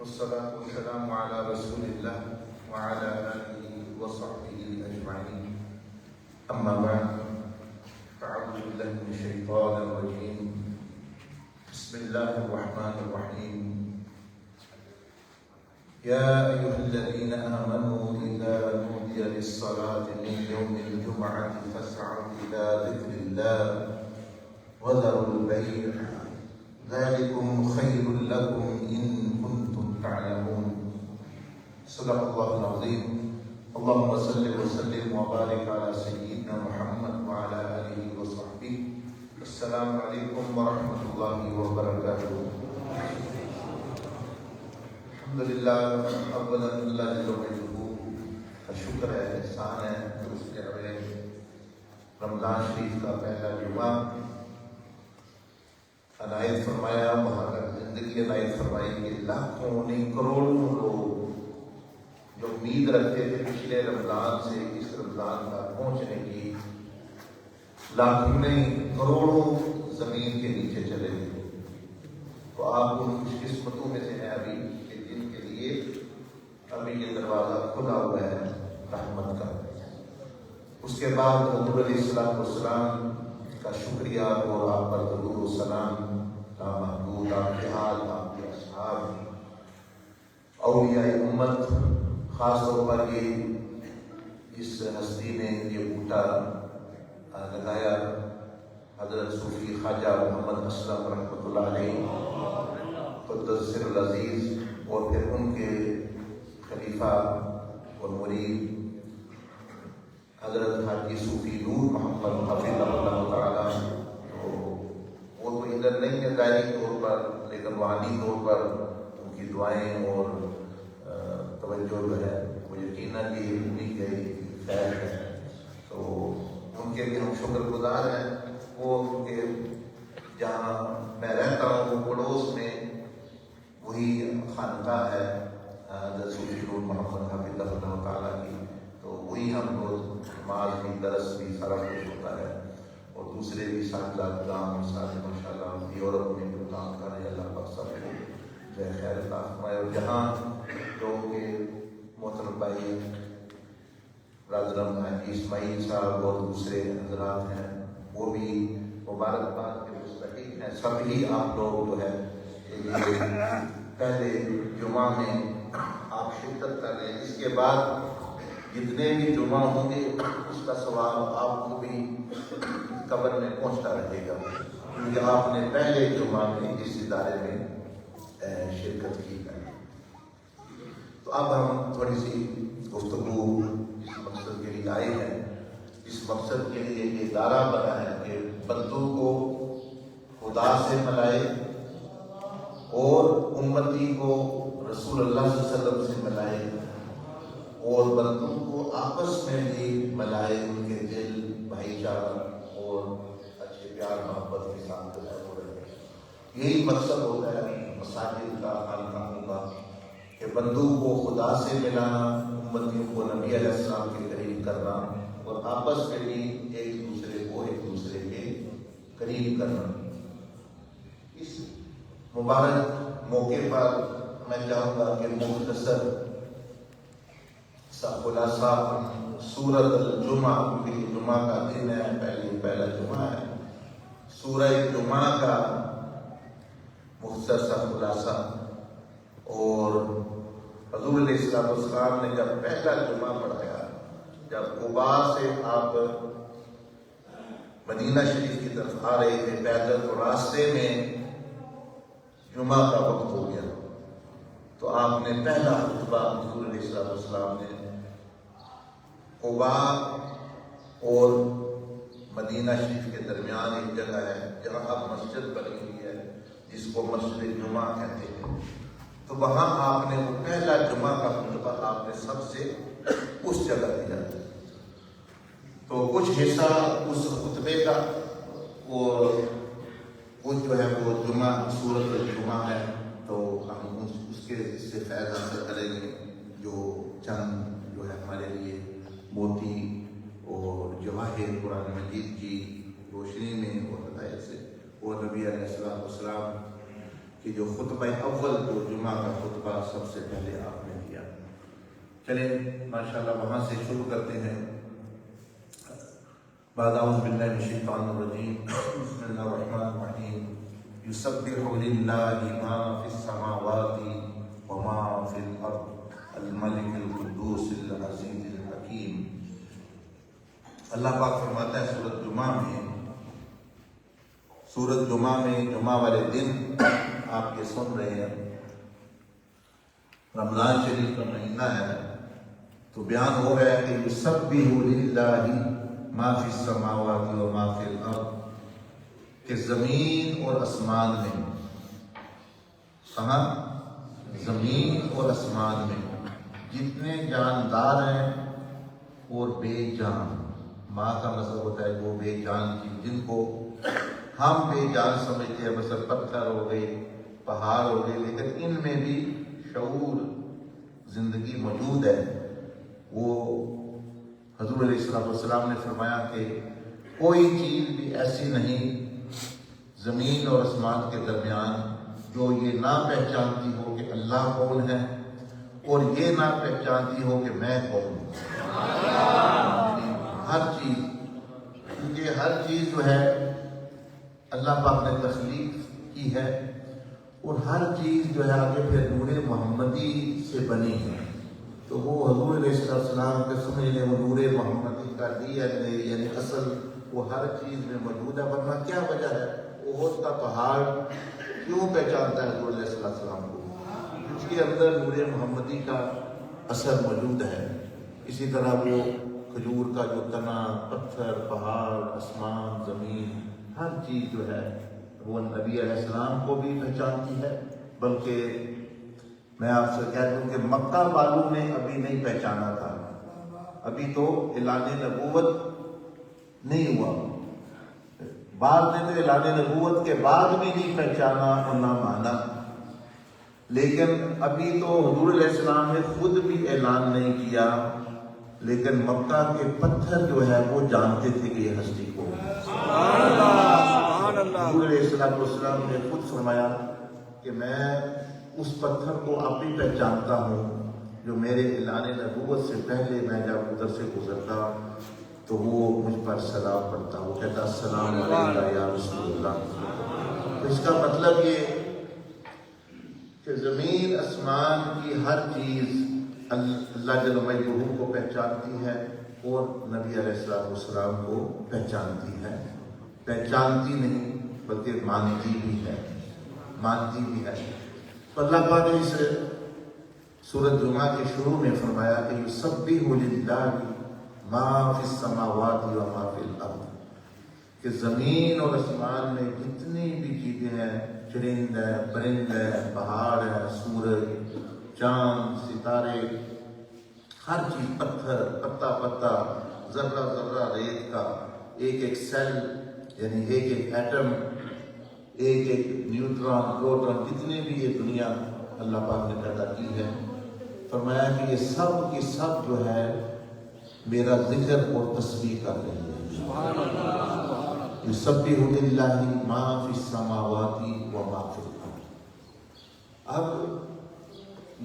والصلاة والسلام على رسول الله وعلى آله وصحبه أجمعين. أما بعد فأعوذ بالله من الشيطان الرجيم. بسم الله الرحمن الرحيم. يا أيها الذين آمنوا إذا نودي للصلاة من يوم الجمعة فاسعوا إلى ذكر الله وذروا البيع ذلكم خير لكم إن كنتم تعلمون. صدق الله العظيم. اللهم صل وسلم وبارك على سيدنا محمد وعلى آله وصحبه. السلام علیکم ورحمۃ اللہ وبرکاتہ. الحمدللہ اولا اللہ جل وعلا کا شکر ہے، احسان ہے کہ اس نے ہمیں رمضان شریف کا پہلا جمعہ عنایت فرمایا، مبارک زندگی عنایت فرمائی کہ لاکھوں نہیں کروڑوں لوگ جو امید رکھتے تھے پچھلے رمضان سے اس رمضان کا پہنچنے کی، لاکھوں نہیں کروڑوں زمین کے نیچے چلے گئے. تو آپ ان خوش قسمتوں میں سے ہیں ابھی کہ جن کے لیے ابھی یہ دروازہ کھلا ہوا ہے رحمت کا. اس کے بعد حضور علیہ الصلوۃ والسلام کا شکریہ اور آپ پر درود و سلام محمود، آپ کے حال، آپ کے اصحاب، اولیاء امت، خاص طور پر یہ اس ہستی نے یہ بوٹا لگایا حضرت صوفی خواجہ محمد اسلم رحمۃ اللہ علیہ قدس سر العزیز، اور پھر ان کے خلیفہ اور مرید حضرت حاجی صوفی نور محمد حفظہ اللہ تعالیٰ. وہ تو ادھر نہیں ہے ظاہری طور پر، لیکن روحانی طور پر ان کی دعائیں اور توجہ جو ہے وہ یقیناً یہ انہیں کی خیر ہے. تو ان کے بھی ہم شکر گزار ہیں. وہ کہ جہاں میں رہتا ہوں وہ پڑوس میں وہی خانقاہ ہے حضرت صوفی نور محمد حفظہ اللہ تعالیٰ کی. تو وہی ہم روز نماز بھی، درس بھی، سارا کچھ ہوتا ہے. اور دوسرے بھی ساتھ کام ساتھ ماشاء اللہ یورپ میں جو کام کر رہے ہیں، اللہ پاک سب کو جو ہے خیر عطا فرمائے. اور جہاں جو کہ محترم بھائی رازرم حاجی اسماعیل صاحب اور دوسرے حضرات ہیں، وہ بھی مبارکباد کے مستحق ہیں. سب ہی آپ لوگ جو ہے پہلے جمعہ میں آپ شرکت کر رہے ہیں. اس کے بعد جتنے بھی جمعہ ہوں گے اس کا ثواب آپ کو بھی قبر میں پہنچتا رہے گا، کیونکہ آپ نے پہلے جمعہ میں اس ادارے میں شرکت کی ہے. تو اب ہم تھوڑی سی گفتگو اس مقصد کے لیے آئے ہیں. اس مقصد کے لیے یہ ادارہ بنا ہے کہ بندوں کو خدا سے ملائے اور امتی کو رسول اللہ صلی اللہ علیہ وسلم سے ملائے، اور بندوں کو آپس میں بھی ملائے، ان کے دل بھائی چارہ اور اچھے پیار محبت کے ساتھ ہو رہے. یہی مقصد ہوتا ہے مساجد کا، خانقاہوں کا، کہ بندوں کو خدا سے ملانا، امتیوں کو نبی علیہ السلام کے قریب کرنا، اور آپس میں بھی ایک دوسرے کو ایک دوسرے کے قریب کرنا. اس مبارک موقع پر میں چاہوں گا کہ مختصر خلاصہ سورۃ الجمعہ، کیونکہ جمعہ کا دن ہے، پہلا جمعہ ہے، سورہ جمعہ کا مختصر سا خلاصہ. اور حضور علیہ السلام نے جب پہلا جمعہ پڑھایا، جب قباء سے آپ مدینہ شریف کی طرف آ رہے تھے پیدل، تو راستے میں جمعہ کا وقت ہو گیا. تو آپ نے پہلا خطبہ حضور علیہ السلام نے قباء اور مدینہ شریف کے درمیان ایک جگہ ہے جہاں اب مسجد بنی ہوئی ہے جس کو مسجد جمعہ کہتے ہیں. تو وہاں آپ نے وہ پہلا جمعہ کا خطبہ آپ نے سب سے اس جگہ دیا. تو کچھ حصہ اس خطبے کا اور کچھ جو ہے وہ جمعہ سورۃ الجمعہ ہے، تو ہم اس کے اس سے فائدہ حاصل کریں گے. جو چند جو ہے ہمارے لیے موتی اور جواہر قرآن مجید کی روشنی میں اور ہدایت سے، اور نبی علیہ السلام کہ جو خطبہ اول جو جمعہ کا خطبہ سب سے پہلے آپ نے دیا. چلیں ماشاءاللہ وہاں سے شروع کرتے ہیں. بعد اعوذ باللہ من الشیطان الرجیم بسم اللہ الرحمن الرحیم یسبح للہ ما فی السماوات وما فی الارض الملک القدوس العزیز الحکیم. اللہ پاک فرماتا ہے سورۃ جمعہ میں جمعہ والے دن آپ یہ سن رہے ہیں، رمضان شریف کا مہینہ ہے تو بیان ہو رہا ہے کہ یسبح للہ ما فی السماوات و ما فی الارض، کہ زمین اور آسمان میں، کہاں؟ زمین اور آسمان میں جتنے جاندار ہیں اور بے جان. ماں کا مطلب ہوتا ہے وہ بے جان چیز جن کو ہم بے جان سمجھتے ہیں، مثلا پتھر ہو گئے، پہاڑ ہو گئے، لیکن ان میں بھی شعور زندگی موجود ہے. وہ حضور علیہ السلام نے فرمایا کہ کوئی چیز بھی ایسی نہیں زمین اور آسمان کے درمیان جو یہ نہ پہچانتی ہو کہ اللہ کون ہے اور یہ نہ پہچانتی ہو کہ میں کون ہوں. ہر چیز، کیونکہ ہر چیز جو ہے اللہ پاک نے تخلیق کی ہے اور ہر چیز جو ہے آگے پھر نور محمدی سے بنی ہے. تو وہ حضور علیہ السلام کے سمجھنے وہ نور محمدی کا DNA یعنی اصل وہ ہر چیز میں موجود ہے. ورنہ کیا وجہ ہے احد کا پہاڑ کیوں پہچانتا ہے حضور علیہ السلام کو؟ اس کے اندر نور محمدی کا اثر موجود ہے. اسی طرح وہ کھجور کا جو تنا، پتھر، پہاڑ، آسمان، زمین، ہر چیز جو ہے وہ نبی علیہ السلام کو بھی پہچانتی ہے. بلکہ میں آپ سے کہہ دوں کہ مکہ والوں نے ابھی نہیں پہچانا تھا، ابھی تو اعلان نبوت نہیں ہوا. بعد میں تو اعلان نبوت کے بعد بھی نہیں پہچانا اور نہ مانا، لیکن ابھی تو حضور علیہ السلام نے خود بھی اعلان نہیں کیا، لیکن مکہ کے پتھر جو ہے وہ جانتے تھے کہ یہ ہستی کو. حضور علیہ السلام نے خود فرمایا کہ میں اس پتھر کو اب بھی پہچانتا ہوں جو میرے اعلان نبوت سے پہلے میں جب ادھر سے گزرتا تو وہ مجھ پر سلام پڑھتا، وہ کہتا السلام علیکم یا رسول اللہ. اس کا مطلب یہ کہ زمین آسمان کی ہر چیز اللہ جل مجدہ کو پہچانتی ہے اور نبی علیہ السلام کو پہچانتی ہے. پہچانتی نہیں بلکہ مانتی بھی ہے، مانتی بھی ہے. تو اللہ پاک نے اس سورۃ جمعہ کے شروع میں فرمایا کہ یسبح للہ ما فی السماوات و ما فی الارض، کہ زمین اور آسمان میں جتنی بھی چیزیں ہیں، چرند ہے، پرند ہے، پہاڑ ہے، سورج، چاند، ستارے، ہر چیز، پتھر، پتا پتا، ذرہ ذرہ ریت کا، ایک ایک سیل یعنی ایک ایک ایٹم، ایک ایک نیوٹران، پروٹون، جتنے بھی یہ دنیا اللہ پاک نے پیدا کی ہے، فرمایا کہ یہ سب کی سب جو ہے میرا ذکر اور تسبیح کر رہی ہے. یسبح للہ ما فی السماوات و ما فی الارض. اب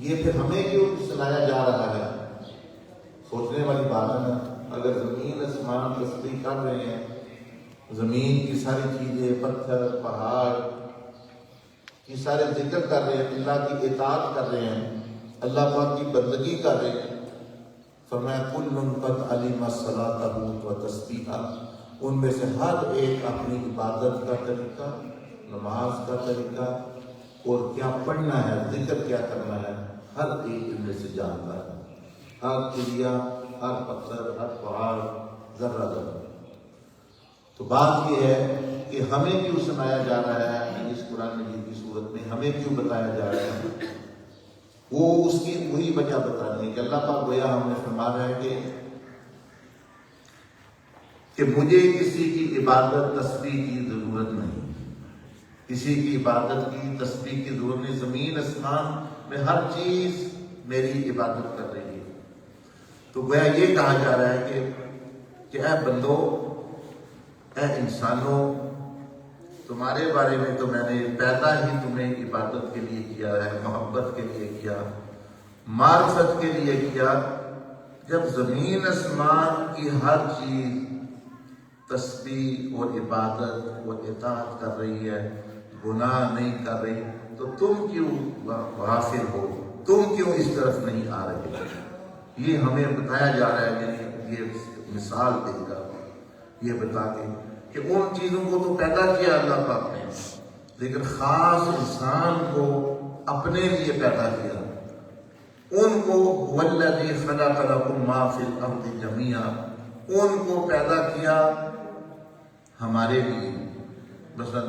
یہ پھر ہمیں کیوں سنایا جا رہا ہے؟ سوچنے والی بات ہے نا. اگر زمین آسمان تسبیح کر رہے ہیں، زمین کی ساری چیزیں، پتھر، پہاڑ، یہ سارے ذکر کر رہے ہیں، اللہ کی اطاعت کر رہے ہیں، اللہ پاک کی بندگی کر رہے ہیں، فرمایا کل قد علم صلاتہ و تسبیحہ، ان میں سے ہر ایک اپنی عبادت کا طریقہ، نماز کا طریقہ اور کیا پڑھنا ہے، ذکر کیا کرنا ہے، ہر ایک ان میں سے جانتا ہے. ہر چڑیا، ہر پتھر، ہر پہاڑ، ذرہ ذرہ. تو بات یہ ہے کہ ہمیں کیوں سنایا جا رہا ہے اس قرآن مجید کی صورت میں، ہمیں کیوں بتایا جا رہا ہے؟ وہ اس کی وہی وجہ بتانی ہے کہ اللہ پاک گویا ہم نے فرما رہا ہے کہ مجھے کسی کی عبادت تسبیح کی ضرورت نہیں، کسی کی عبادت کی تسبیح کی ضرورت نہیں. زمین آسمان میں ہر چیز میری عبادت کر رہی ہے. تو گویا یہ کہا جا رہا ہے کہ اے بندو، اے انسانوں، تمہارے بارے میں تو میں نے پیدا ہی تمہیں عبادت کے لیے کیا ہے، محبت کے لیے کیا، معرفت کے لیے کیا۔ جب زمین آسمان کی ہر چیز تسبیح اور عبادت اور اطاعت کر رہی ہے، گناہ نہیں کر رہی، تو تم کیوں غافل ہو، تم کیوں اس طرف نہیں آ رہے؟ یہ ہمیں بتایا جا رہا ہے، یعنی یہ مثال دے گا یہ بتا کے کہ ان چیزوں کو تو پیدا کیا اللہ پاک نے، لیکن خاص انسان کو اپنے لیے پیدا کیا۔ ان کو والذی خلق لکم ما فی الارض جمیعا، ان کو پیدا کیا ہمارے لیے۔ مثلا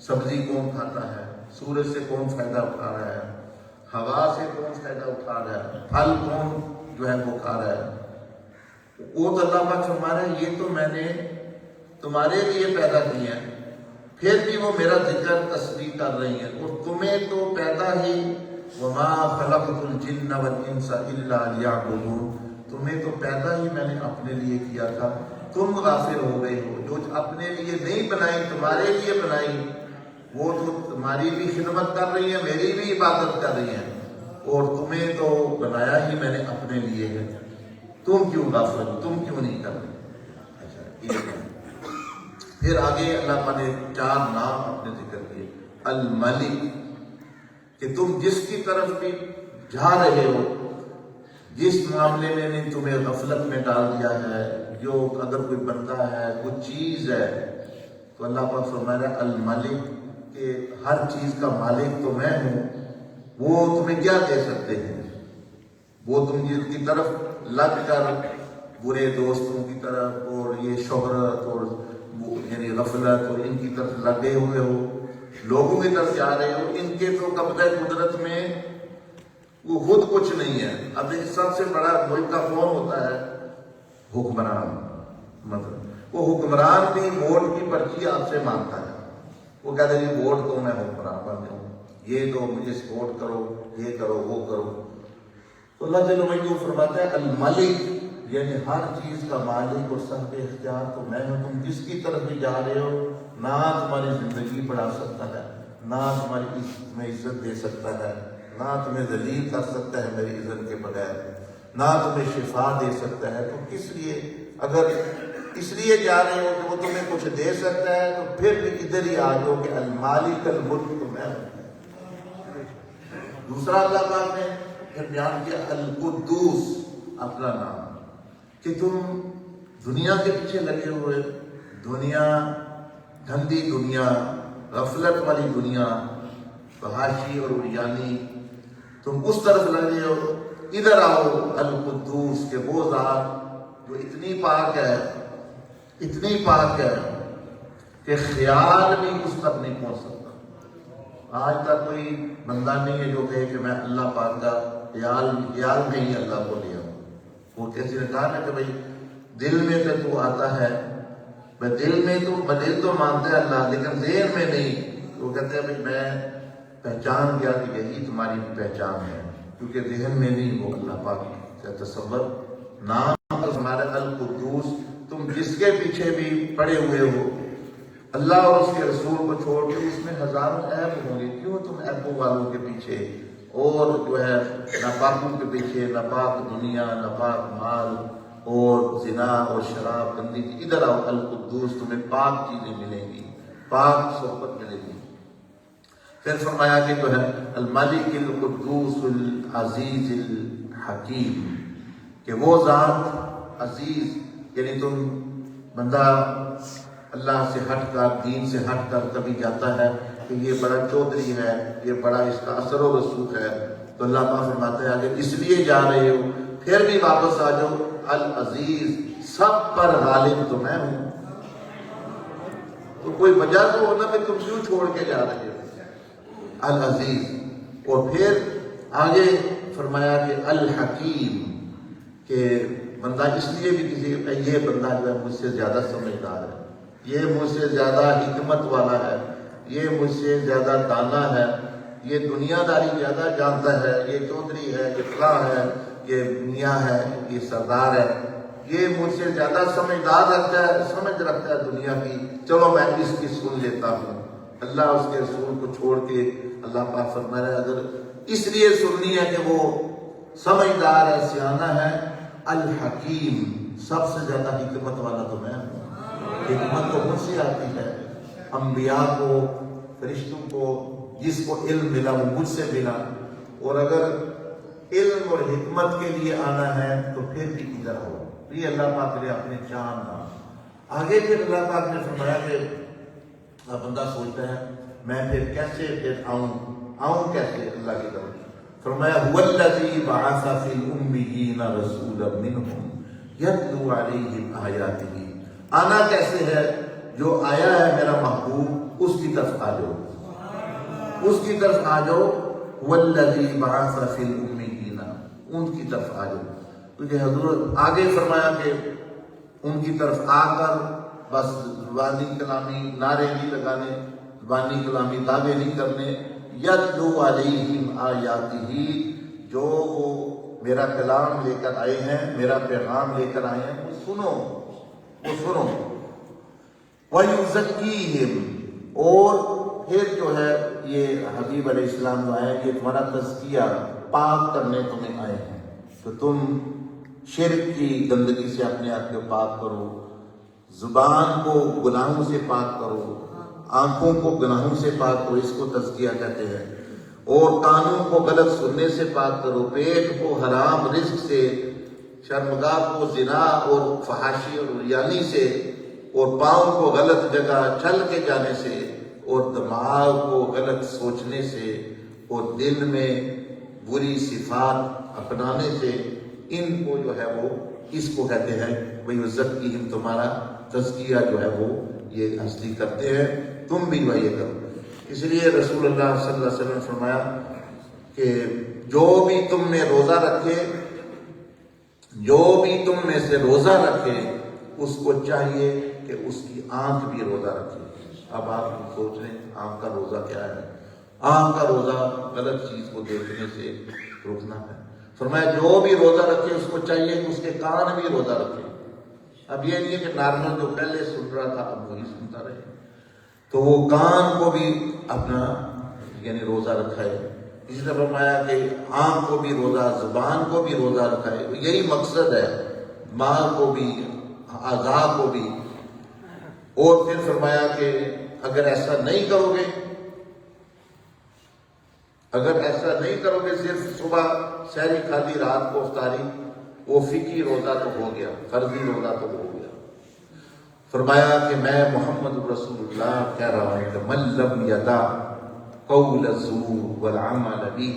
سبزی کون کھاتا ہے، سورج سے کون فائدہ اٹھا رہا ہے، ہوا سے کون فائدہ اٹھا رہا ہے، پھل کون جو ہے وہ کھا رہا ہے، وہ تو اللہ پاک فرما رہا ہے یہ تو میں نے تمہارے لیے پیدا کیا ہے، پھر بھی وہ میرا ذکر تسبیح کر رہی ہیں۔ اور تمہیں تو پیدا ہی وما خلقت الجن والانس الا لیعبدون، تمہیں تو پیدا ہی میں نے اپنے لیے کیا تھا، تم غافل ہو گئے ہو۔ جو اپنے لیے نہیں بنائی، تمہارے لیے بنائی، وہ تو تمہاری بھی خدمت کر رہی ہیں، میری بھی عبادت کر رہی ہیں، اور تمہیں تو بنایا ہی میں نے اپنے لیے ہے، تم کیوں غافل ہو، تم کیوں نہیں کر رہے؟ اچھا یہ ہے۔ پھر آگے اللہ پاک نے 4 نام اپنے ذکر کیے۔ الملک، کہ تم جس کی طرف بھی جا رہے ہو، جس معاملے میں نے تمہیں غفلت میں ڈال دیا ہے، جو اگر کوئی بندہ ہے، کوئی چیز ہے، تو اللہ پاک فرما رہا ہے الملک، کہ ہر چیز کا مالک تو میں ہوں، وہ تمہیں کیا دے سکتے ہیں؟ وہ تم جن کی طرف لگ کر برے دوستوں کی طرف اور یہ شہرت اور یعنی غفلت اور ان کی طرف لگے ہوئے ہو، لوگوں کی طرف جا رہے ہو، ان کے تو قبضہ قدرت میں وہ خود کچھ نہیں ہے۔ اب سب سے بڑا ملک کا کون ہوتا ہے؟ حکمران۔ مطلب وہ حکمران بھی ووٹ کی پرچی آپ سے مانگتا ہے، وہ کہتا ہے یہ ووٹ تو میں حکمران بن جاؤں، یہ تو مجھے سپورٹ کرو، یہ کرو وہ کرو۔ تو اللہ جل وعلا فرماتا ہے الملک، یعنی ہر چیز کا مالک اور صاحب اختیار تو میں ہوں۔ تم جس کی طرف بھی جا رہے ہو، نہ تمہاری زندگی بڑھا سکتا ہے، نہ تمہاری میں عزت دے سکتا ہے، نہ تمہیں ذلیل کر سکتا ہے میری عزت کے بغیر، نہ تمہیں شفا دے سکتا ہے۔ تو کس لیے، اگر اس لیے جا رہے ہو کہ وہ تمہیں کچھ دے سکتا ہے، تو پھر بھی ادھر ہی آ جاؤ کہ المالک الملک تو میں ہوں۔ دوسرا اللہ پاک نے پھر بیان کیا القدوس، اپنا نام، کہ تم دنیا کے پیچھے لگے ہوئے، دنیا گندی دنیا، غفلت والی دنیا، فحاشی اور عریانی، تم اس طرف لگے ہو، ادھر آؤ القدوس، کہ وہ ذات جو اتنی پاک ہے، اتنی پاک ہے کہ خیال بھی اس تک نہیں پہنچ سکتا۔ آج تک کوئی بندہ نہیں ہے جو کہے کہ میں اللہ پاک کا خیال میں ہی اللہ کو لیا ہوں۔ وہ کسی نے کہا نا کہ بھائی دل میں تو آتا ہے، میں دل تو مانتا ہے اللہ، لیکن ذہن میں نہیں۔ وہ کہتے ہیں بھائی میں پہچان گیا کہ یہی تمہاری پہچان ہے، کیونکہ ذہن میں نہیں وہ اللہ پاک کا تصور۔ نام ہمارا القدوس، تم جس کے پیچھے بھی پڑے ہوئے ہو، اللہ اور اس کے رسول کو چھوڑ کے، اس میں ہزاروں عیب ہوں گے، کیوں تم عیبوں والوں کے پیچھے اور جو ہے ناپاکوں کے پیچھے، ناپاک دنیا، ناپاک مال اور زنا اور شراب گندی، ادھر آؤ القدوس، تمہیں پاک چیزیں ملیں گی، پاک صحبت ملے گی۔ پھر فرمایا کہ جو ہے الملک القدوس العزیز الحکیم، کہ وہ ذات عزیز، یعنی تم بندہ اللہ سے ہٹ کر، دین سے ہٹ کر کبھی جاتا ہے کہ یہ بڑا چودھری ہے، یہ بڑا اس کا اثر و رسوخ ہے، تو اللہ پاک فرماتا ہے اگر اس لیے جا رہے ہو پھر بھی واپس آ جاؤ، العزیز، سب پر غالب تو میں ہوں۔ تو کوئی وجہ تو ہونا کہ تم کیوں چھوڑ کے جا رہے ہو، العزیز۔ اور پھر آگے فرمایا کہ الحکیم، کہ بندہ اس لیے بھی کسی یہ بندہ جو ہے مجھ سے زیادہ سمجھدار ہے، یہ مجھ سے زیادہ حکمت والا ہے، یہ مجھ سے زیادہ دانا ہے، یہ دنیا داری زیادہ جانتا ہے، یہ چودھری ہے، یہ فلاں ہے، یہ میاں ہے، یہ سردار ہے، یہ مجھ سے زیادہ سمجھ رکھتا ہے دنیا کی، چلو میں اس کی سن لیتا ہوں۔ اللہ اس کے رسول کو چھوڑ کے اللہ پاک فرما رہا ہے اگر اس لیے سننی ہے کہ وہ سمجھدار ہے، سیانہ ہے، الحکیم، سب سے زیادہ حکمت والا تو میں ہوں، حکمت تو مجھ سے آتی ہے، انبیاء کو، فرشتوں کو، جس کو علم ملا وہ مجھ سے ملا، اور اگر علم اور حکمت کے لیے آنا ہے تو پھر بھی ادھر ہو۔ یہ اللہ پاک نے اپنے شان نام آگے پھر اللہ پاک نے فرمایا کہ اب بندہ سوچتا ہے میں پھر کیسے پھر آؤں کیسے اللہ کی طرف؟ فرمایا هو الذی بعث فی الامیین رسولا منہم یتلو علیہم آیاتہ، آنا کیسے ہے؟ جو آیا ہے میرا محبوب اس کی طرف آ جاؤ، اس کی طرف آ جاؤ، والذی بعث فی الامیین، ان کی طرف آ جاؤ۔ تو یہ حضور آگے فرمایا کہ ان کی طرف آ کر بس زبانی کلامی نعرے نہیں لگانے، زبانی کلامی دعوے نہیں کرنے، یتلو علیہم آیاتہ، جو وہ میرا کلام لے کر آئے ہیں، میرا پیغام لے کر آئے ہیں، وہ سنو، وہ سنو، وَيُزَكِّيهِمْ، اور پھر جو ہے یہ حبیب علیہ السلام جو آئے یہ تمہارا تزکیہ پاک کرنے تمہیں آئے ہیں، تو تم شرک کی گندگی سے اپنے آپ کو پاک کرو، زبان کو گناہوں سے پاک کرو، آنکھوں کو گناہوں سے پاک کرو، اس کو تزکیہ کہتے ہیں، اور کانوں کو غلط سننے سے پاک کرو، پیٹ کو حرام رزق سے، شرمگاہ کو زنا اور فحاشی اور ریانی سے، اور پاؤں کو غلط جگہ چل کے جانے سے، اور دماغ کو غلط سوچنے سے، اور دل میں بری صفات اپنانے سے، ان کو جو ہے وہ اس کو کہتے ہیں وَيُزَكِّيهِمْ، تمہارا تزکیہ جو ہے وہ یہ ہستی کرتے ہیں، تم بھی وہی کرو۔ اس لیے رسول اللہ صلی اللہ علیہ وسلم نے فرمایا کہ جو بھی تم میں روزہ رکھے، جو بھی تم میں سے روزہ رکھے، اس کو چاہیے کہ اس کی آنکھ بھی روزہ رکھے۔ اب آپ سوچ لیں آنکھ کا روزہ کیا ہے؟ آنکھ کا روزہ غلط چیز کو دیکھنے سے روکنا ہے۔ فرمایا جو بھی روزہ رکھے اس کو چاہیے کہ اس کے کان بھی روزہ رکھے۔ اب یہ نہیں ہے کہ نارمل جو پہلے سن رہا تھا اب وہی سنتا رہے، تو وہ کان کو بھی اپنا یعنی روزہ رکھا ہے۔ اسی طرح فرمایا کہ آنکھ کو بھی روزہ، زبان کو بھی روزہ رکھا ہے، یہی مقصد ہے، مال کو بھی، اعضاء کو بھی۔ اور پھر فرمایا کہ اگر ایسا نہیں کرو گے، اگر ایسا نہیں کرو گے، صرف صبح سحری کھالی رات کو افطاری، وہ فقہی روزہ تو ہو گیا، فرضی روزہ تو ہو گیا۔ فرمایا کہ میں محمد رسول اللہ کہہ رہا ہوں کہ من لم یدع قول الزور والعمل به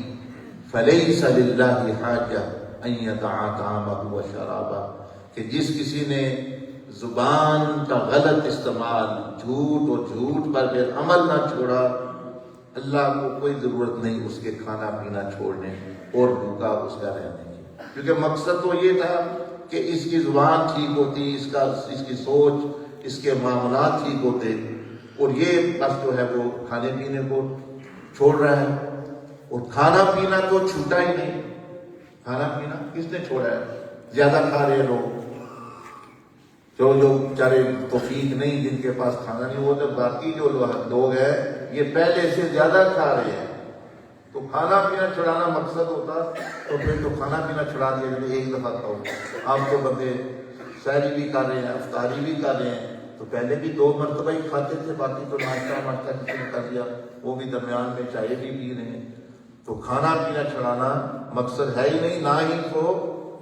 فلیس للہ حاجہ ان یدع طعامہ وشرابہ، کہ جس کسی نے زبان کا غلط استعمال، جھوٹ اور جھوٹ پر پھر عمل نہ چھوڑا، اللہ کو کوئی ضرورت نہیں اس کے کھانا پینا چھوڑنے اور بھوکا اس کا رہنے کی، کیونکہ مقصد تو یہ تھا کہ اس کی زبان ٹھیک ہوتی، اس کی سوچ، اس کے معاملات ٹھیک ہوتے، اور یہ بس جو ہے وہ کھانے پینے کو چھوڑ رہا ہے، اور کھانا پینا تو چھوٹا ہی نہیں۔ کھانا پینا کس نے چھوڑا ہے؟ زیادہ کھا رہے لوگ، جو بیچارے توفیق نہیں، جن کے پاس کھانا نہیں، وہ تو باقی جو لوگ ہیں یہ پہلے سے زیادہ کھا رہے ہیں۔ تو کھانا پینا چھڑانا مقصد ہوتا تو پھر تو کھانا پینا چھڑا دیا جب ایک دفعہ کھاؤ۔ آپ تو بندے سحری بھی کھا رہے ہیں، افطاری بھی کھا رہے ہیں، تو پہلے بھی 2 مرتبہ ہی کھاتے تھے، باقی تو ناشتہ کسی نے کر دیا، وہ بھی درمیان میں چائے بھی پی رہے ہیں۔ تو کھانا پینا چھڑانا مقصد ہے ہی نہیں، نہ ہی کو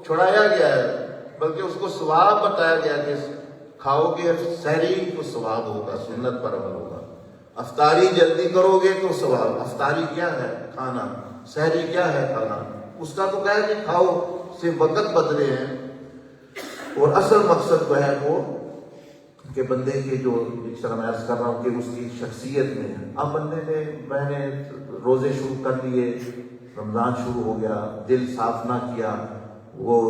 چھڑایا گیا ہے، بلکہ اس کو ثواب بتایا گیا کہ کھاؤ گے سحری کو ثواب ہوگا، سنت پر عمل ہوگا، افطاری جلدی کرو گے تو ثواب۔ افطاری کیا ہے؟ کھانا۔ سحری کیا ہے؟ کھانا۔ اس کا تو کہا ہے کہ کھاؤ، صرف وقت بدلے ہیں، اور اصل مقصد جو ہے وہ کہ بندے کے جو جس طرح میں عرض کر رہا ہوں کہ اس کی شخصیت میں ہے۔ اب بندے نے میں نے روزے شروع کر دیے، رمضان شروع ہو گیا، دل صاف نہ کیا، وہ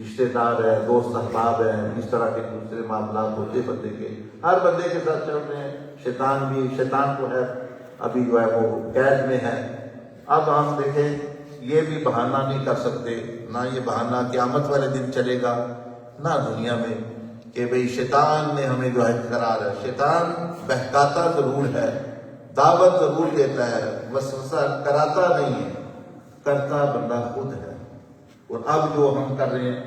رشتہ دار ہے، دوست احباب ہیں، اس طرح کے دوسرے معاملات ہوتے بندے کے، ہر بندے کے ساتھ چل رہے ہیں، شیطان کو ہے ابھی جو ہے وہ قید میں ہے۔ اب ہم دیکھیں یہ بھی بہانہ نہیں کر سکتے، نہ یہ بہانہ قیامت والے دن چلے گا، نہ دنیا میں کہ بھئی شیطان نے ہمیں جو ہے قرار ہے. شیطان بہکاتا ضرور ہے، دعوت ضرور دیتا ہے، وسوسہ کراتا نہیں ہے، کرتا بندہ خود ہے. اور اب جو ہم کر رہے ہیں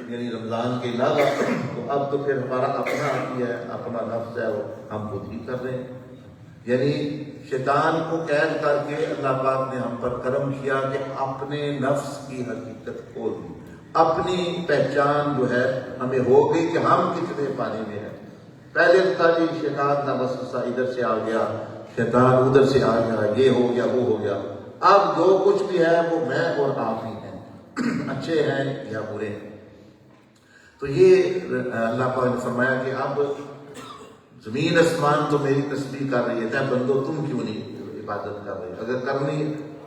یعنی رمضان کے علاوہ، تو اب تو پھر ہمارا اپنا عقیدہ ہے، اپنا نفس ہے، وہ ہم خود ہی کر رہے ہیں. یعنی شیطان کو قید کر کے اللہ پاک نے ہم پر کرم کیا کہ اپنے نفس کی حقیقت کھول دی. اپنی پہچان جو ہے ہمیں ہو گئی کہ ہم کتنے پانی میں ہیں. پہلے تھا جی شیطان کا وسوسہ ادھر سے آ گیا، شیطان ادھر سے آ گیا، یہ ہو گیا وہ ہو گیا. اب جو کچھ بھی ہے وہ میں اور آپ ہی ہیں، اچھے ہیں یا برے ہیں. تو یہ اللہ پاک نے فرمایا کہ اب زمین آسمان تو میری تسبیح کر رہی ہے، بندو تم کیوں نہیں عبادت کر رہے؟ اگر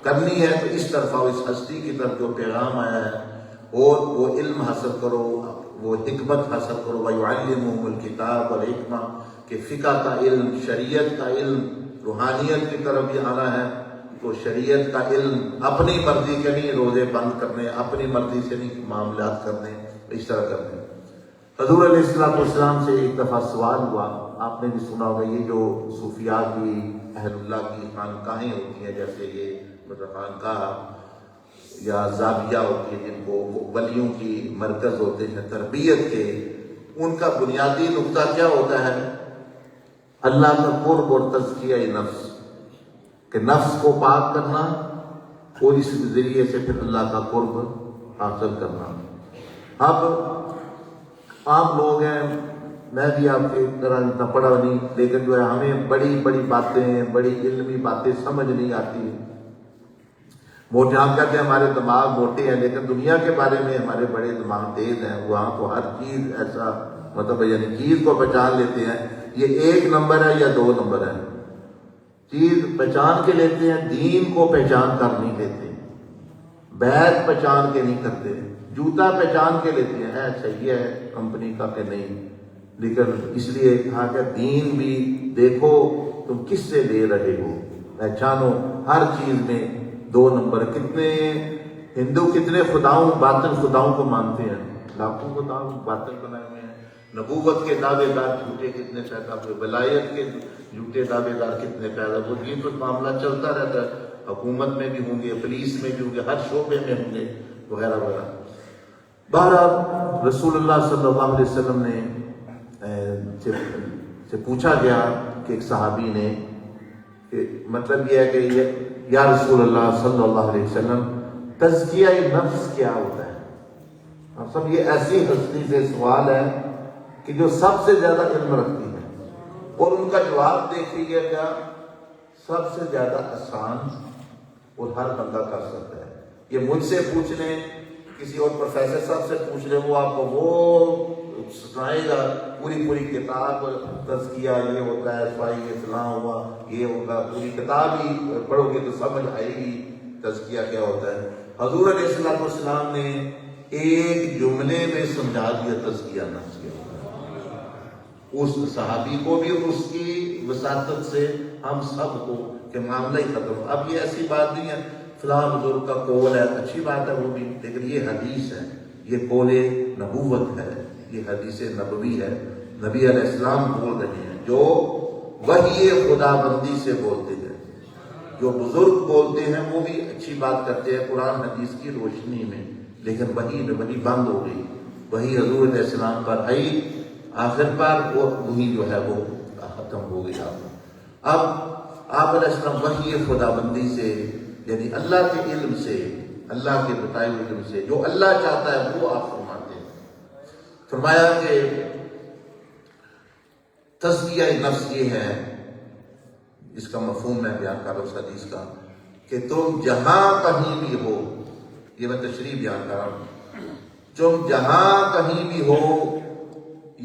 کرنی ہے تو اس طرف آؤ، اس ہستی کی طرف جو پیغام آیا ہے، اور وہ علم حاصل کرو، وہ حکمت حاصل کرو. وَيُعَلِّمُهُمُ الْكِتَابَ وَالْحِکْمَةَ کہ فقہ کا علم، شریعت کا علم، روحانیت کی طرف بھی آنا ہے تو شریعت کا علم، اپنی مرضی کے نہیں روزے بند کرنے، اپنی مرضی سے نہیں معاملات کرنے، اس طرح کرنے. حضور علیہ السلام سے ایک دفعہ سوال ہوا، آپ نے بھی سنا ہوگا، یہ جو صوفیاء کی اہل اللہ کی خانقاہیں ہوتی ہیں، جیسے یہ خانقاہ یا زاویہ ہوتی ہے جن کو ولیوں کی مرکز ہوتے ہیں تربیت کے، ان کا بنیادی نقطہ کیا ہوتا ہے؟ اللہ کا قرب اور تزکیہ نفس، کہ نفس کو پاک کرنا اور اس ذریعے سے پھر اللہ کا قرب حاصل کرنا. اب عام لوگ ہیں، میں بھی آپ کی طرح اتنا پڑھا نہیں، لیکن جو ہے ہمیں بڑی بڑی باتیں، بڑی علمی باتیں سمجھ نہیں آتی. موٹے ہم کہتے ہیں ہمارے دماغ موٹے ہیں، لیکن دنیا کے بارے میں ہمارے بڑے دماغ تیز ہیں. وہاں تو ہر چیز ایسا مطلب یعنی چیز کو پہچان لیتے ہیں، یہ 1 نمبر ہے یا 2 نمبر ہے. چیز پہچان کے لیتے ہیں، دین کو پہچان کر نہیں لیتے، بیت پہچان کے نہیں کرتے، جوتا پہچان کے لیتے ہیں صحیح ہے کمپنی کا کہ نہیں. لیکن اس لیے کہا کہ دین بھی دیکھو تم کس سے لے رہے ہو، پہچانو. ہر چیز میں 2 نمبر. کتنے ہندو کتنے خداؤں، باطل خداؤں کو مانتے ہیں، لاکھوں خداؤں باطل بنائے ہوئے ہیں. نبوت کے دعوے دار جھوٹے کتنے پیدا ہوئے، ولایت کے جھوٹے دعوے دار کتنے پیدا ہوئے. یہ تو معاملہ چلتا رہتا ہے، حکومت میں بھی ہوں گے، پولیس میں بھی ہوں گے، ہر شعبے میں ہوں گے، وغیرہ وغیرہ. بہرحال رسول اللہ صلی اللہ علیہ وسلم نے سے پوچھا گیا کہ ایک صحابی نے کہ مطلب یہ ہے کہ یا رسول اللہ صلی اللہ علیہ وسلم تزکیہ نفس کیا ہوتا ہے؟ اب سب یہ ایسی ہستی سے سوال ہے کہ جو سب سے زیادہ علم رکھتی ہے، اور ان کا جواب دیکھیے کیا سب سے زیادہ آسان اور ہر بندہ کر سکتا ہے. یہ مجھ سے پوچھ لیں، کسی اور پروفیسر صاحب سے پوچھ لیں، وہ آپ کو وہ سنائے گا پوری کتاب تزکیہ یہ ہوتا ہے، صفائی فلاں ہوا یہ ہوگا، پوری کتاب ہی پڑھو گے تو سمجھ آئے گی تزکیہ کیا ہوتا ہے. حضور علیہ السلام نے ایک جملے میں سمجھا دیا تزکیہ نفس کیا ہوتا ہے. اس صحابی کو بھی اس کی وساطت سے ہم سب کو کہ معاملہ ہی ختم. اب یہ ایسی بات نہیں ہے فلاں بزرگ کا قول ہے، اچھی بات ہے وہ بھی، لیکن یہ حدیث ہے، یہ قول نبوت ہے، یہ حدیث نبوی ہے. نبی علیہ السلام بول رہے ہیں جو وحی خدا بندی سے بولتے ہیں. جو بزرگ بولتے ہیں وہ بھی اچھی بات کرتے ہیں قرآن حدیث کی روشنی میں، لیکن وحی بند ہو گئی. وحی حضور علیہ السلام پر آئی، آخر پر وہی جو ہے وہ ختم ہو گئی. اب آپ علیہ السلام وحی خدا بندی سے یعنی اللہ کے علم سے، اللہ کے بتائے ہوئے علم سے جو اللہ چاہتا ہے وہ آپ فرماتے ہیں. فرمایا کہ تزکیہ نفس یہ ہے، اس کا مفہوم میں بیان کر رہا ہوں اس حدیث کا، کہ تم جہاں کہیں بھی ہو، یہ میں تشریح بیان کر رہا ہوں، تم جہاں کہیں بھی ہو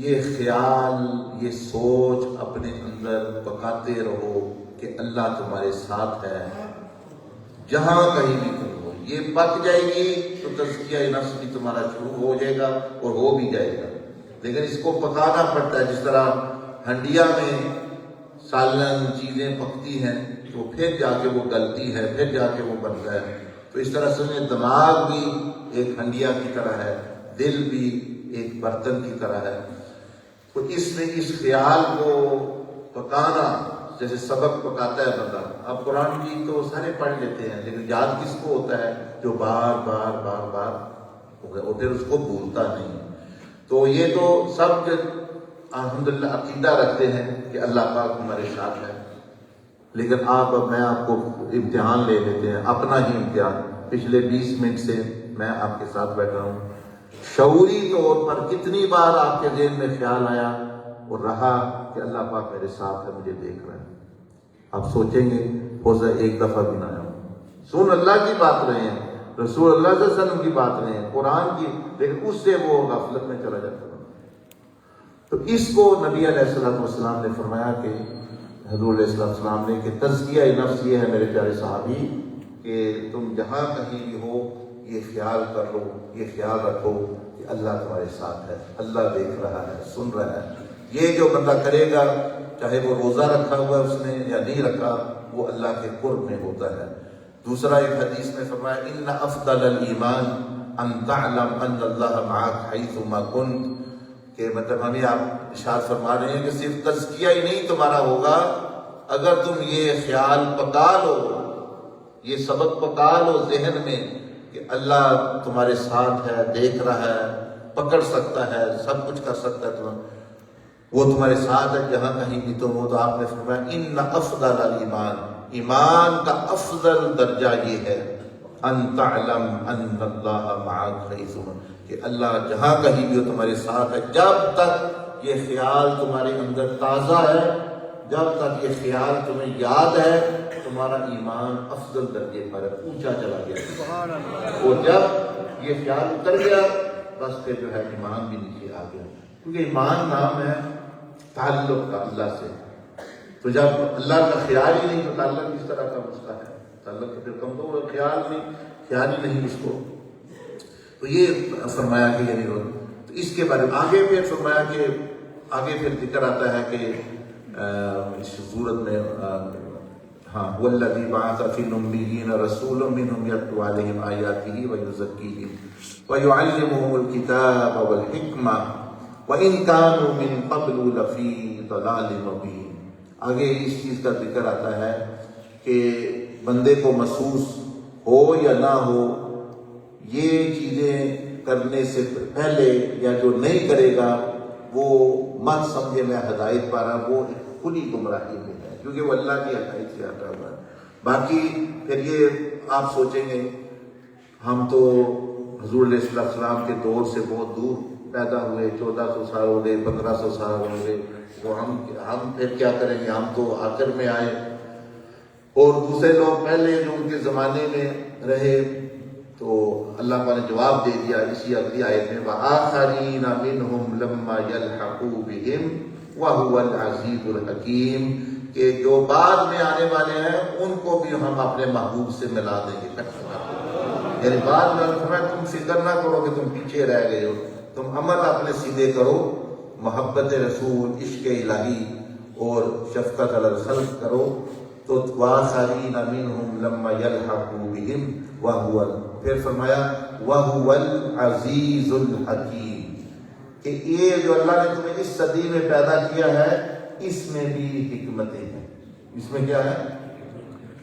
یہ خیال، یہ سوچ اپنے اندر پکاتے رہو کہ اللہ تمہارے ساتھ ہے. جہاں کہیں بھی تم ہو یہ پک جائے گی تو تزکیہ نفس بھی تمہارا شروع ہو جائے گا اور ہو بھی جائے گا. لیکن اس کو پکانا پڑتا ہے، جس طرح ہنڈیا میں سالن چیزیں پکتی ہیں تو پھر جا کے وہ گلتی ہے، پھر جا کے وہ بنتا ہے. تو اس طرح سے دماغ بھی ایک ہنڈیا کی طرح ہے، دل بھی ایک برتن کی طرح ہے. تو اس میں اس خیال کو پکانا، جیسے سبق پکاتا ہے بندہ. اب قرآن کی تو سارے پڑھ لیتے ہیں، لیکن یاد کس کو ہوتا ہے؟ جو بار بار بار بار اور پھر اس کو بھولتا نہیں. تو یہ تو سب الحمدللہ عقیدہ رکھتے ہیں کہ اللہ پاک ہمارے ساتھ ہے. لیکن اب میں آپ کو امتحان لے لیتے ہیں، اپنا ہی امتحان. پچھلے 20 منٹ سے میں آپ کے ساتھ بیٹھا ہوں، شعوری طور پر کتنی بار آپ کے ذہن میں خیال آیا اور رہا کہ اللہ پاک میرے ساتھ ہے، مجھے دیکھ رہا ہے؟ آپ سوچیں گے ہو سکتا ایک دفعہ بھی نہ آیا. سن اللہ کی بات رہے ہیں، رسول اللہ صلی اللہ علیہ وسلم کی بات رہے ہیں، قرآن کی، لیکن اس سے وہ غفلت میں چلا جاتا ہے. تو اس کو نبی علیہ السلام نے فرمایا کہ حضور علیہ السلام نے کہ تزکیہ نفس یہ ہے میرے پیارے صحابی کہ تم جہاں کہیں بھی ہو یہ خیال کر لو، یہ خیال رکھو کہ اللہ تمہارے ساتھ ہے، اللہ دیکھ رہا ہے، سن رہا ہے. یہ جو بندہ کرے گا، چاہے وہ روزہ رکھا ہوا ہے اس نے یا نہیں رکھا، وہ اللہ کے قرب میں ہوتا ہے. دوسرا ایک حدیث میں فرمایا ان افضل الایمان ان تعلم ان اللہ معک حیث ما کنت، کہ مطلب ہمیں آپ ارشاد فرما رہے ہیں کہ صرف تزکیہ ہی نہیں تمہارا ہوگا، اگر تم یہ خیال پکا لو، یہ سبق پکا لو ذہن میں کہ اللہ تمہارے ساتھ ہے، دیکھ رہا ہے، پکڑ سکتا ہے، سب کچھ کر سکتا ہے، وہ تمہارے ساتھ ہے جہاں کہیں بھی تم ہو. تو آپ نے فرمایا ان افضل الایمان، ایمان کا افضل درجہ یہ ہے ان تعلم ان اللہ معک حیث ما، کہ اللہ جہاں کہیں بھی ہو تمہارے ساتھ ہے. جب تک یہ خیال تمہارے اندر تازہ ہے، جب تک یہ خیال تمہیں یاد ہے، تمہارا ایمان افضل درجے پر ہے، اونچا چلا گیا. اور جب یہ خیال اتر گیا بس پھر جو ہے ایمان بھی نیچے آ گیا. کیونکہ ایمان نام ہے تعلق کا اللہ سے. تو جب اللہ کا خیال ہی نہیں تو تعلق کس طرح کا مسئلہ ہے؟ تعلق تو پھر کمزور ہے، خیال ہی نہیں اس کو. تو یہ فرمایا کہ یعنی تو اس کے بارے میں آگے پھر فرمایا کہ آگے پھر ذکر آتا ہے کہ اس صورت میں ہاں والذی بعث فی الأمیین رسولا منہم یتلو علیہم آیاتہ ویزکیہم ویعلمہم الکتاب والحکمہ وَإِن كَانُوا مِن قَبْلُ لَفِي ضَلَالٍ مُبِينٍ. آگے اس چیز کا ذکر آتا ہے کہ بندے کو محسوس ہو یا نہ ہو، یہ چیزیں کرنے سے پہلے یا جو نہیں کرے گا وہ مت سمجھے میں ہدایت پا رہا، وہ کھلی گمراہی میں ہے، کیونکہ وہ اللہ کی ہدایت سے ہٹا ہوا ہے. باقی پھر یہ آپ سوچیں گے ہم تو حضور علیہ السلام کے دور سے بہت دور پیدا ہوئے، 1400 سال ہو گئے، 1500 سال ہو گئے، تو ہم پھر کیا کریں گے؟ ہم تو آخر میں آئے، اور دوسرے لوگ پہلے جو ان کے زمانے میں رہے. تو اللہ تعالیٰ نے جواب دے دیا اسی اگلی آیت میں وَآخَرِينَ مِنْهُمْ لَمَّا يَلْحَقُوا بِهِمْ وَهُوَ الْعَزِيزُ الْحَكِيمُ، کہ جو بعد میں آنے والے ہیں ان کو بھی ہم اپنے محبوب سے ملا دیں گے. یعنی بعد میں تم فکر نہ کرو کہ تم پیچھے رہ گئے ہو، تم عمل اپنے سیدھے کرو، محبت رسول، عشق الہی اور شفقت علی الخلق کرو. تو وَآخَرِينَ مِنْهُمْ لَمَّا يَلْحَقُوا بِهِمْ وَهُوَ، پھر فرمایا وَهُوَ الْعَزِيزُ الْحَكِيمُ، کہ یہ جو اللہ نے تمہیں اس صدی میں پیدا کیا ہے اس میں بھی حکمتیں ہیں. اس میں کیا ہے؟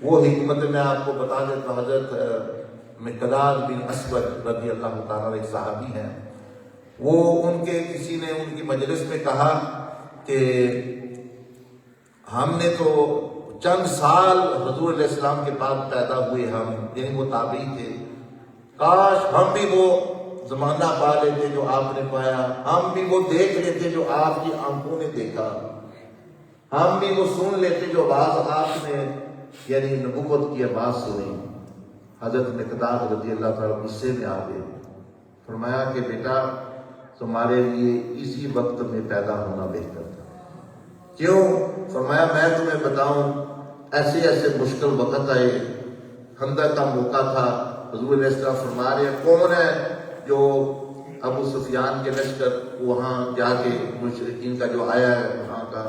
وہ حکمت میں آپ کو بتا دیتا. حضرت مقداد بن اسود رضی اللہ تعالیٰ ایک صحابی ہیں، وہ ان کے کسی نے ان کی مجلس میں کہا کہ ہم نے تو چند سال حضور علیہ السلام کے بعد پیدا ہوئے، ہم یعنی وہ تابعی تھے، کاش ہم بھی وہ زمانہ پا لیتے جو آپ نے پایا، ہم بھی وہ دیکھ لیتے جو آپ کی آنکھوں نے دیکھا، ہم بھی وہ سن لیتے جو آواز آپ نے یعنی نبوت کی آواز سنی. حضرت مقداد رضی اللہ تعالیٰ غصے میں آ گئے، فرمایا کہ بیٹا تمہارے لیے اسی وقت میں پیدا ہونا بہتر تھا. کیوں؟ فرمایا میں تمہیں بتاؤں ایسے ایسے مشکل وقت آئے، خندق کا موقع تھا، حضور علیہ السلام فرما رہے ہیں کون ہے جو ابو سفیان کے لشکر وہاں جا کے مشرکین کا جو آیا ہے وہاں کا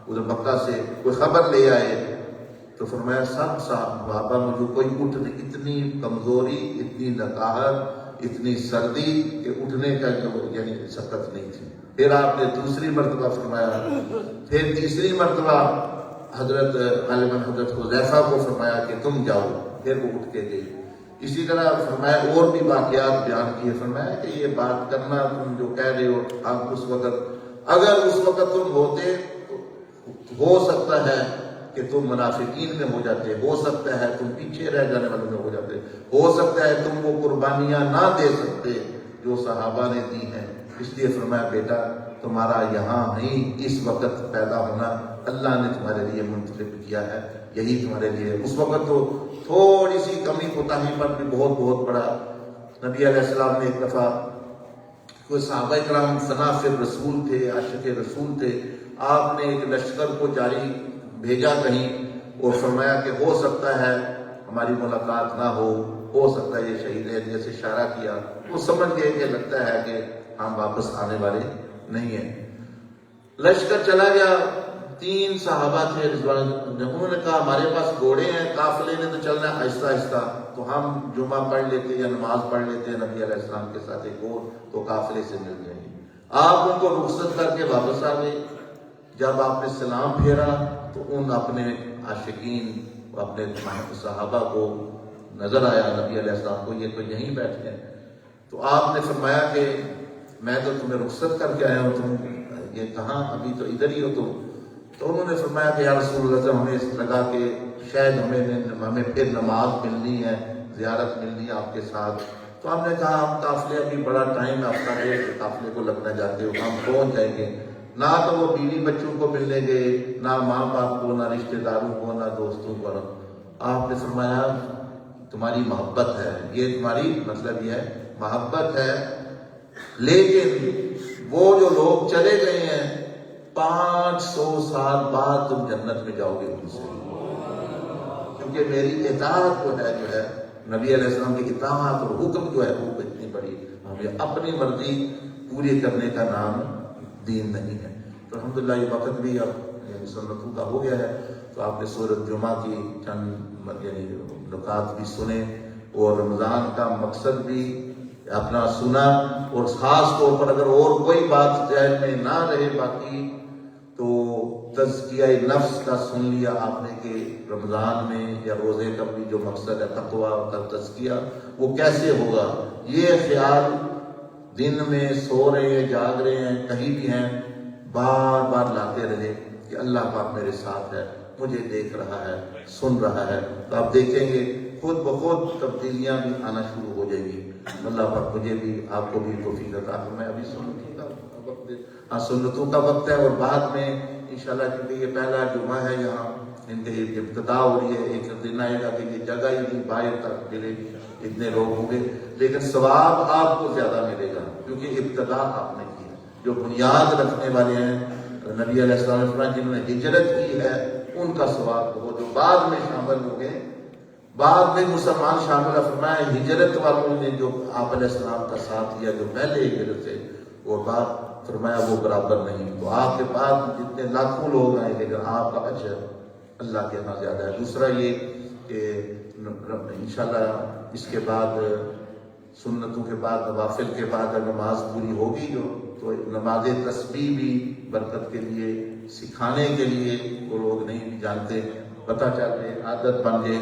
ادھر مکہ سے کوئی خبر لے آئے. تو فرمایا سب صحابہ مجھے کوئی اٹھ نہیں، اتنی کمزوری، اتنی نقاہت، اتنی سردی کہ اٹھنے کا یعنی سخت نہیں تھی. پھر آپ نے دوسری مرتبہ فرمایا, پھر تیسری مرتبہ حضرت غالباً حضرت حذیفہ کو فرمایا کہ تم جاؤ, پھر وہ اٹھ کے گئے. اسی طرح فرمایا اور بھی واقعات بیان کیے, فرمایا کہ یہ بات کرنا تم جو کہہ رہے ہو, آپ اس وقت اگر اس وقت تم ہوتے تو ہو سکتا ہے کہ تم منافقین میں ہو جاتے, ہو سکتا ہے تم پیچھے رہ جانے والوں میں ہو جاتے, ہو سکتا ہے تم وہ قربانیاں نہ دے سکتے جو صحابہ نے دی ہیں. اس لیے فرمایا بیٹا تمہارا یہاں ہی اس وقت پیدا ہونا اللہ نے تمہارے لیے منتخب کیا ہے, یہی تمہارے لیے. اس وقت تو تھوڑی سی کمی کوتاہی پر بھی بہت بڑا. نبی علیہ السلام نے ایک دفعہ, کوئی صحابہ کرام صنافر رسول تھے, عاشق رسول تھے, آپ نے ایک لشکر کو جاری بھیجا کہیں اور فرمایا کہ ہو سکتا ہے ہماری ملاقات نہ ہو سکتا ہے یہ شہید ہے, جیسے اشارہ کیا. وہ سمجھ گئے کہ لگتا ہے کہ ہم واپس آنے والے نہیں ہیں. لشکر چلا گیا, 3 صحابہ تھے رضوان, انہوں نے کہا ہمارے پاس گھوڑے ہیں, قافلے نے تو چلنا ہے آہستہ آہستہ, تو ہم جمعہ پڑھ لیتے یا نماز پڑھ لیتے ہیں نبی علیہ السلام کے ساتھ ایک اور, تو قافلے سے مل جائیں گے. آپ ان کو رخصت کر کے واپس آ گئے. جب آپ نے سلام پھیرا تو ان اپنے عاشقین, اپنے صحابہ کو نظر آیا نبی علیہ السلام کو, یہ تو یہیں بیٹھے ہیں. تو آپ نے فرمایا کہ میں تو تمہیں رخصت کر کے آیا ہوں, تم یہ کہاں, ابھی تو ادھر ہی ہو تم. تو انہوں نے فرمایا کہ یا رسول اللہ صلی اللہ علیہ وسلم, ہمیں لگا کہ شاید ہمیں پھر نماز ملنی ہے, زیارت ملنی ہے آپ کے ساتھ. تو ہم نے کہا ہم قافلے ابھی بڑا ٹائم ہفتہ ڈیڑھ قافلے کو لگنا جاتے ہو, ہم پہنچ جائیں گے. نہ تو وہ بیوی بچوں کو ملنے گئے, نہ ماں باپ کو, نہ رشتہ داروں کو, نہ دوستوں کو. آپ نے فرمایا تمہاری محبت ہے, یہ تمہاری مطلب یہ ہے محبت ہے, لیکن وہ جو لوگ چلے گئے ہیں 500 سال بعد تم جنت میں جاؤ گے ان سے, کیونکہ میری اطاعت جو ہے نبی علیہ السلام کی اطاعت اور حکم جو ہے وہ اتنی بڑی, ہمیں اپنی مرضی پوری کرنے کا نام دین نہیں ہے. تو الحمدللہ یہ وقت بھی اب یعنی سنتوں کا ہو گیا ہے, تو آپ نے سورۃ جمعہ کی چند یعنی نکات بھی سنے اور رمضان کا مقصد بھی اپنا سنا, اور خاص طور پر اگر اور کوئی بات ذہن میں نہ رہے باقی تو تزکیہ نفس کا سن لیا آپ نے کہ رمضان میں یا روزے کا بھی جو مقصد ہے تقویٰ کا تزکیہ وہ کیسے ہوگا. یہ خیال دن میں سو رہے ہیں, جاگ رہے ہیں, کہیں بھی ہیں, بار بار لاتے رہے کہ اللہ پاک میرے ساتھ ہے, مجھے دیکھ رہا ہے, سن رہا ہے. تو آپ دیکھیں گے خود بخود تبدیلیاں بھی آنا شروع ہو جائیں گی. اللہ پاک مجھے بھی آپ کو بھی توفیق عطا فرمائے. ابھی سنتوں کا وقت ہے, سنتوں کا وقت ہے, اور بعد میں انشاءاللہ کیونکہ یہ پہلا جمعہ ہے یہاں ان کی ابتدا ہو رہی ہے, ایک دن آئے گا کہ یہ جگہ ہی نہیں باہر تک ملے گی, اتنے لوگ ہوں گے, لیکن ثواب آپ کو زیادہ ملے گا کیونکہ ابتدا آپ نے کی ہے. جو بنیاد رکھنے والے ہیں نبی علیہ السلام نے فرمایا جنہوں نے ہجرت کی ہے ان کا ثواب ہو, جو بعد میں شامل ہو گئے, بعد میں مسلمان شامل ہے. فرمایا ہجرت والوں نے جو آپ علیہ السلام کا ساتھ دیا جو پہلے ہجرت سے, اور بعد فرمایا وہ برابر نہیں. تو آپ کے بعد جتنے لاکھوں لوگ آئیں لیکن آپ کا اجر اللہ کے یہاں زیادہ ہے. دوسرا یہ کہ انشاءاللہ اس کے بعد سنتوں کے بعد نوافل کے بعد نماز پوری ہوگی جو, تو نماز تسبیح بھی برکت کے لیے سکھانے کے لیے, وہ لوگ نہیں بھی جانتے, پتہ چل جائے, عادت بن جائے,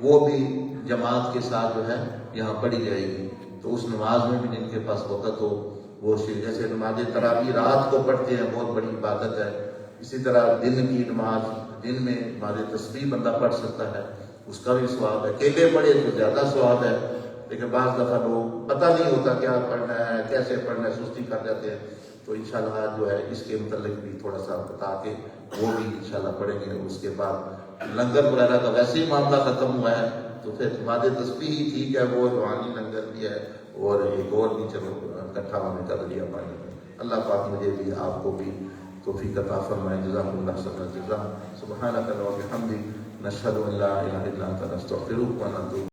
وہ بھی جماعت کے ساتھ جو ہے یہاں پڑھی جائے گی. تو اس نماز میں بھی جن کے پاس وقت ہو وہ جیسے نماز تراویح رات کو پڑھتے ہیں بہت بڑی عبادت ہے, اسی طرح دن کی نماز دن میں نماز تسبیح بندہ پڑھ سکتا ہے, اس کا بھی ثواب ہے. اکیلے پڑھے تو زیادہ ثواب ہے, لیکن بعض دفعہ لوگ پتہ نہیں ہوتا کیا پڑھنا ہے, کیسے پڑھنا ہے, سستی کر جاتے ہیں. تو انشاءاللہ جو ہے اس کے متعلق بھی تھوڑا سا بتا کے وہ بھی انشاءاللہ پڑھیں گے. اس کے بعد لنگر وغیرہ کا ویسے ہی معاملہ ختم ہوا ہے, تو پھر نماز تسبیح ہی ٹھیک ہے, وہ روحانی لنگر بھی ہے, اور ایک اور بھی چلو اکٹھا ہونے کا ذریعہ پانی. اللہ پاک مجھے بھی آپ کو بھی توفیق عطا فرمائے. جزاکم اللہ خیر الجزاء. سبحانک اللہم و بحمدک, نشہد ان لا الہ الا انت, نستغفرک و نتوب